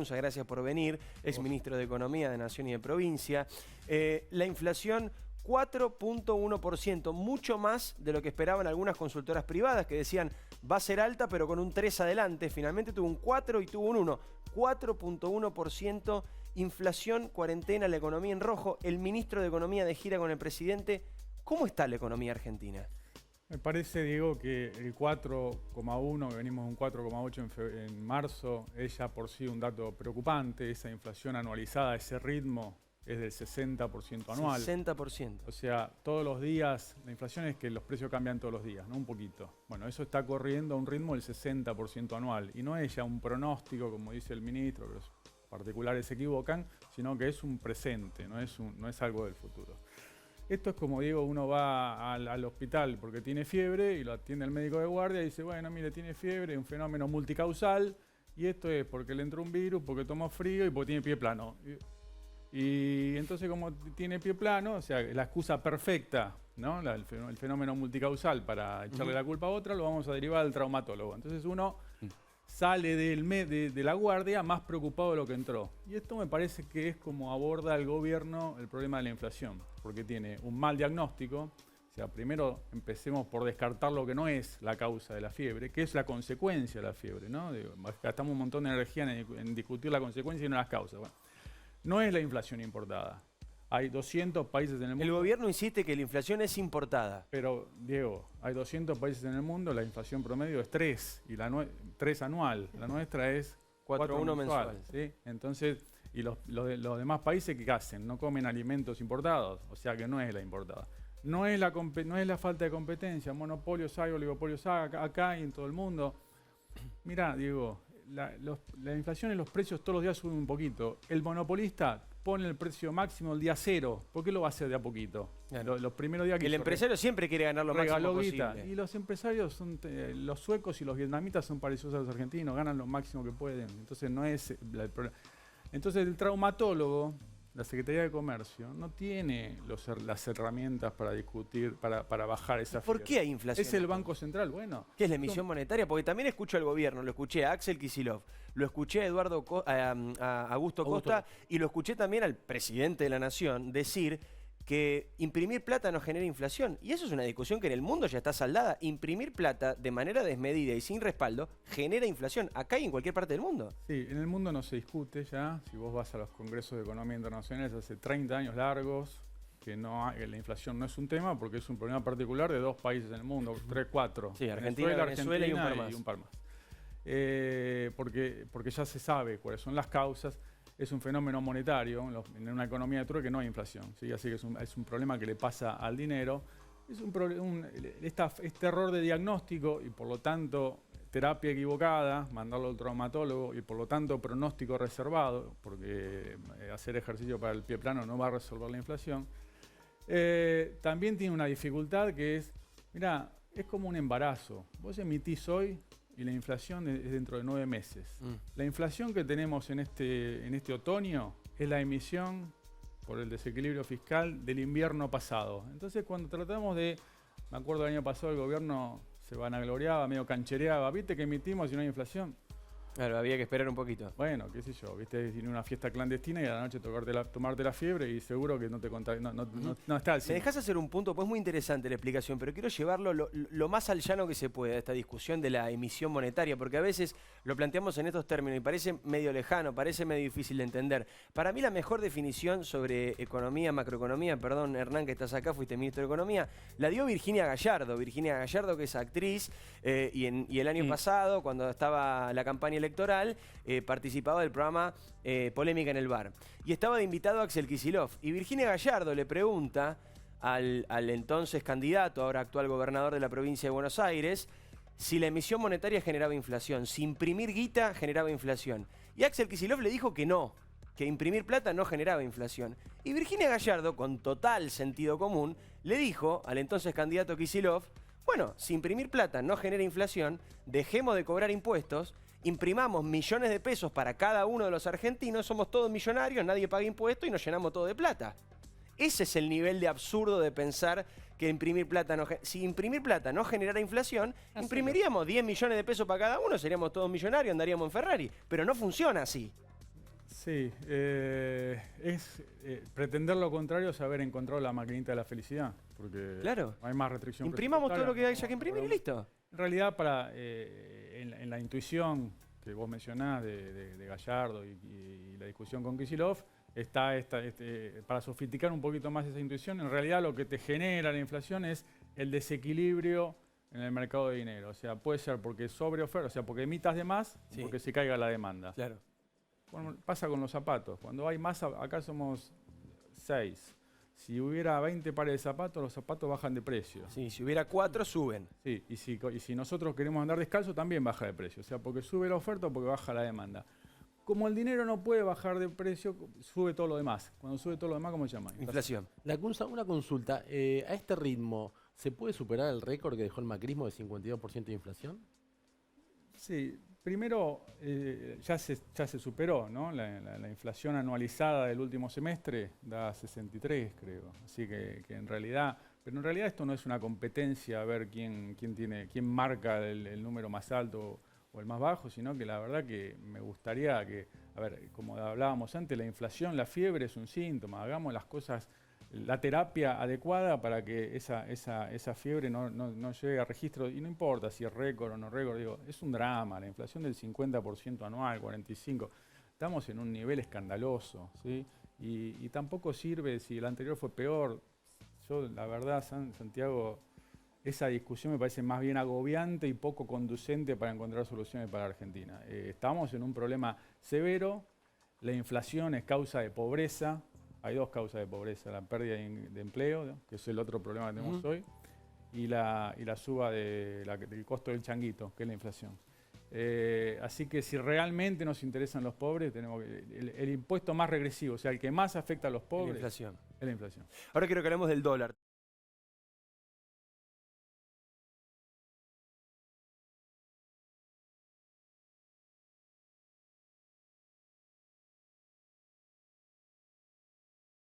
Lacunza, gracias por venir, exministro de Economía de Nación y de Provincia. La inflación 4.1%, mucho más de lo que esperaban algunas consultoras privadas que decían va a ser alta pero con un 3 adelante. Finalmente tuvo un 4 y tuvo un 1. 4.1%, inflación, cuarentena, la economía en rojo. El ministro de Economía de gira con el presidente. ¿Cómo está la economía argentina? Me parece, Diego, que el 4,1, que venimos de un 4,8 en marzo, es ya por sí un dato preocupante. Esa inflación anualizada, ese ritmo es del 60% anual. 60%. O sea, todos los días, la inflación es que los precios cambian todos los días, ¿no? Un poquito. Bueno, eso está corriendo a un ritmo del 60% anual. Y no es ya un pronóstico, como dice el ministro, que los particulares se equivocan, sino que es un presente, no es algo del futuro. Esto es como, digo, uno va al hospital porque tiene fiebre y lo atiende el médico de guardia y dice, bueno, mire, tiene fiebre, es un fenómeno multicausal y esto es porque le entró un virus, porque tomó frío y porque tiene pie plano. Y entonces como tiene pie plano, o sea, la excusa perfecta, ¿no? El fenómeno multicausal para echarle la culpa a otra, lo vamos a derivar al traumatólogo. Entonces uno sale de la guardia más preocupado de lo que entró. Y esto me parece que es como aborda el gobierno el problema de la inflación, porque tiene un mal diagnóstico. O sea, primero empecemos por descartar lo que no es la causa de la fiebre, que es la consecuencia de la fiebre, ¿no? Gastamos un montón de energía en discutir la consecuencia y no las causas. Bueno, no es la inflación importada. Hay 200 países en el mundo. El gobierno insiste que la inflación es importada. Pero, Diego, hay 200 países en el mundo, la inflación promedio es 3, y 3 anual. La nuestra es 4,1 mensual. ¿Sí? Entonces, y los demás países que hacen, no comen alimentos importados, o sea que no es la importada. No es la falta de competencia, monopolios hay, oligopolios hay, acá y en todo el mundo. Mirá, Diego, la inflación en los precios todos los días suben un poquito. El monopolista pone el precio máximo el día 0. ¿Por qué lo va a hacer de a poquito? Claro. Los primeros días que el empresario siempre quiere ganar lo máximo guita. posible. Y los empresarios, los suecos y los vietnamitas son parecidos a los argentinos, ganan lo máximo que pueden. Entonces no es el problema. Entonces el traumatólogo, la Secretaría de Comercio, no tiene las herramientas para discutir, para bajar esa fiebre. ¿Por qué hay inflación? Es el Banco Central, bueno. ¿Qué es la emisión monetaria? Porque también escucho al gobierno, lo escuché a Axel Kicillof, lo escuché a Augusto Costa y lo escuché también al presidente de la Nación decir que imprimir plata no genera inflación. Y eso es una discusión que en el mundo ya está saldada. Imprimir plata de manera desmedida y sin respaldo genera inflación, acá y en cualquier parte del mundo. Sí, en el mundo no se discute ya. Si vos vas a los congresos de economía internacionales hace 30 años largos, que la inflación no es un tema porque es un problema particular de 2 países en el mundo, 3, 4. Sí, Venezuela y un par más. Porque ya se sabe cuáles son las causas. Es un fenómeno monetario en una economía de trueque que no hay inflación, ¿sí? Así que es un problema que le pasa al dinero. Es este error de diagnóstico y por lo tanto terapia equivocada, mandarlo al traumatólogo y por lo tanto pronóstico reservado, porque hacer ejercicio para el pie plano no va a resolver la inflación. También tiene una dificultad que es, mirá, es como un embarazo. Vos emitís hoy y la inflación es dentro de 9 meses. La inflación que tenemos en este otoño es la emisión por el desequilibrio fiscal del invierno pasado. Entonces cuando tratamos me acuerdo el año pasado el gobierno se vanagloriaba, medio canchereaba, ¿viste que emitimos y no hay inflación? Claro, había que esperar un poquito. Bueno, qué sé yo, viste, tiene una fiesta clandestina y a la noche tomarte la fiebre y seguro que no te contagias, no está al 100. ¿Me dejás hacer un punto? Pues es muy interesante la explicación, pero quiero llevarlo lo más al llano que se pueda, esta discusión de la emisión monetaria, porque a veces lo planteamos en estos términos y parece medio lejano, parece medio difícil de entender. Para mí la mejor definición sobre economía, macroeconomía, perdón, Hernán, que estás acá, fuiste ministro de Economía, la dio Virginia Gallardo. Virginia Gallardo, que es actriz, y el año pasado, cuando estaba la campaña electoral, participaba del programa Polémica en el Bar. Y estaba de invitado Axel Kicillof. Y Virginia Gallardo le pregunta al entonces candidato, ahora actual gobernador de la provincia de Buenos Aires, si la emisión monetaria generaba inflación, si imprimir guita generaba inflación. Y Axel Kicillof le dijo que no, que imprimir plata no generaba inflación. Y Virginia Gallardo, con total sentido común, le dijo al entonces candidato Kicillof, bueno, si imprimir plata no genera inflación, dejemos de cobrar impuestos, imprimamos millones de pesos para cada uno de los argentinos, somos todos millonarios, nadie paga impuestos y nos llenamos todo de plata. Ese es el nivel de absurdo de pensar que imprimir plata no... Si imprimir plata no generara inflación, imprimiríamos 10 millones de pesos para cada uno, seríamos todos millonarios, andaríamos en Ferrari. Pero no funciona así. Sí, pretender lo contrario es haber encontrado la maquinita de la felicidad, porque Claro. hay más restricción Imprimamos todo lo que presupuestaria. haya que imprimir y listo. En realidad, en la intuición que vos mencionás de Gallardo y la discusión con Kicillof, está para sofisticar un poquito más esa intuición, en realidad lo que te genera la inflación es el desequilibrio en el mercado de dinero. O sea, puede ser porque sobre oferta, o sea, porque emitas de más, Sí. porque se caiga la demanda. Claro. Bueno, pasa con los zapatos. Cuando hay más, acá somos 6. Si hubiera 20 pares de zapatos, los zapatos bajan de precio. Sí, si hubiera 4, suben. Sí, y si nosotros queremos andar descalzo, también baja de precio. O sea, porque sube la oferta o porque baja la demanda. Como el dinero no puede bajar de precio, sube todo lo demás. Cuando sube todo lo demás, ¿cómo se llama? Inflación. Una consulta. ¿A este ritmo se puede superar el récord que dejó el macrismo de 52% de inflación? Sí, primero ya se superó, ¿no? La inflación anualizada del último semestre da 63, creo. Así que en realidad, pero en realidad esto no es una competencia a ver quién marca el número más alto o el más bajo, sino que la verdad que me gustaría que, a ver, como hablábamos antes, la inflación, la fiebre es un síntoma. Hagamos las cosas, la terapia adecuada para que esa fiebre no llegue a registro, y no importa si es récord o no récord, digo, es un drama, la inflación del 50% anual, 45%, estamos en un nivel escandaloso, ¿sí? Y tampoco sirve si el anterior fue peor. Yo, la verdad, Santiago, esa discusión me parece más bien agobiante y poco conducente para encontrar soluciones para Argentina. Estamos en un problema severo, la inflación es causa de pobreza. Hay dos causas de pobreza, la pérdida de empleo, ¿no? Que es el otro problema que tenemos hoy, y la suba del costo del changuito, que es la inflación. Así que si realmente nos interesan los pobres, tenemos el impuesto más regresivo, o sea, el que más afecta a los pobres, La inflación. es la inflación. Ahora quiero que hablemos del dólar.